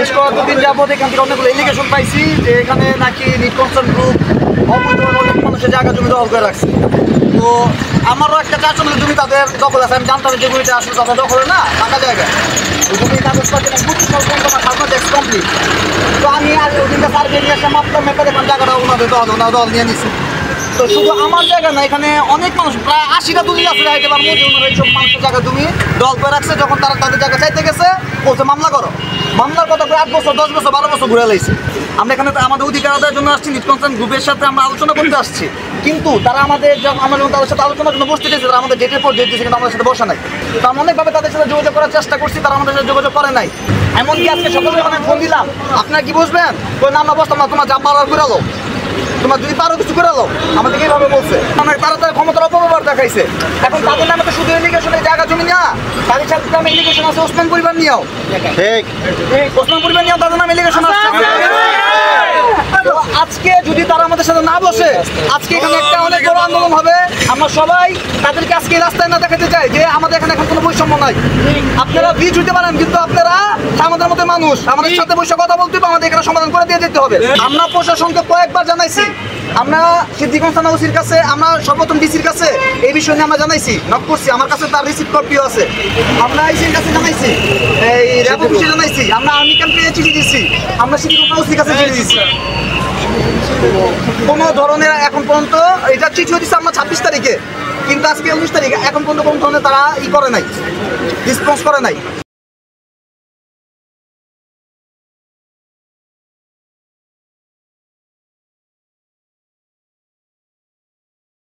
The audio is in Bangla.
বেশ কয়েকদিন যাবত এখান থেকে অনেকগুলো এলিগেশন পাইছি যে এখানে নাকি নিট কনসার্ন গ্রুপ অবৈধভাবে অনেক মানুষের জায়গা জমি দখল করে রাখছে। তো আমারও একটা 4 জনের জমি তাদের দখল আছে। আমি জানতাম যে জমিটা আসলে তাদের দখলে না, টাকা জায়গা ওই জমি কাগজপাতি কমপ্লিট। তো আমি আর ওই দিনটা সার্ভে নিয়ে আসলাম, মাত্র মেপে দেখলাম জায়গাটা ওনাদের দল নিয়ে নিচ্ছে। তো শুধু আমার জায়গা না, এখানে অনেক মানুষ প্রায় 80টা দলই আছে রাইটেবার মধ্যে ওনারা এইসব মানুষের জায়গা জমি দল করে রাখছে। যখন তারা তাদের জায়গা চাইতে গেছে বলছে মামলা করো। মামলার কথা প্রায় 8 বছর 10 বছর 12 বছর ঘুরে লাইছে। আমরা এখানে আমাদের অধিকার আদায়ের জন্য আসছি, নিট কনসার্ন গ্রুপের সাথে আমরা আলোচনা করতে আসছি। কিন্তু তারা আমাদের আমরা যখন তাদের সাথে আলোচনার জন্য বসতে চেয়েছি, তারা আমাদের ডেটের পর ডেট দিয়েছে, কিন্তু আমাদের সাথে বসা নাই। তো আমরা অনেকভাবে তাদের সাথে যোগাযোগ করার চেষ্টা করছি, তারা আমাদের সাথে যোগাযোগ করে নাই। এমনকি আজকে সকালে যখন আমি ফোন দিলাম, আপনারা কি বসবেন? ওই নাম না বসতাম না, তোমার যা পাড়ার করে আলো, তোমার যদি পারো কিছু করে আলো, আমাদেরকে এইভাবে বলছে। তারা তার ক্ষমতার অপব্যবহার দেখাইছে। এখন তাদের নামে তো শুধু এলিগেশনের জায়গা জমি না, তাদের সাথে নামে এলিগেশন আছে ওসমান পরিবার নিয়েও। ঠিক, ওসমান পরিবার নিয়েও তাদের নামে এলিগেশন আছে। তো আজকে যদি তারা আমাদের সাথে না বসে, আজকে এখানে একটা অনেক বড় আন্দোলন হবে। আমরা সবাই তাদেরকে আজকে রাস্তায় না দেখাতে চাই যে আমাদের এখানে এখন কোনো বৈষম্য নাই। আপনারা বিচ হইতে পারেন, কিন্তু আপনারা আমাদের মধ্যে মানুষ, আমাদের সাথে বসে কথা বলতে হবে, আমাদের এখানে সমাধান করে দিয়ে যেতে হবে। আমরা প্রশাসনকে কয়েকবার জানাইছি, আমরা সিদ্দিকুল থানা ওসির কাছে, আমরা সর্বপ্রথম ডিসির কাছে এই বিষয় নিয়ে আমরা জানাইছি, নক করছি। আমার কাছে তার রিসিপ্ট কপিও আছে। আমরা আইসির কাছে জানাইছি, এই র্যাব অফিসে জানাইছি, আমরা আর্মি ক্যাম্পে চিঠি দিচ্ছি, আমরা সিদ্দিকুল থানা ওসির কাছে চিঠি দিচ্ছি। কোনো ধরনের এখন পর্যন্ত এটা চিঠি দিচ্ছে আমরা 26 তারিখে, কিন্তু আজকে 19 তারিখ, এখন পর্যন্ত কোনো ধরনের তারা করে নাই, রেসপন্স করে নাই।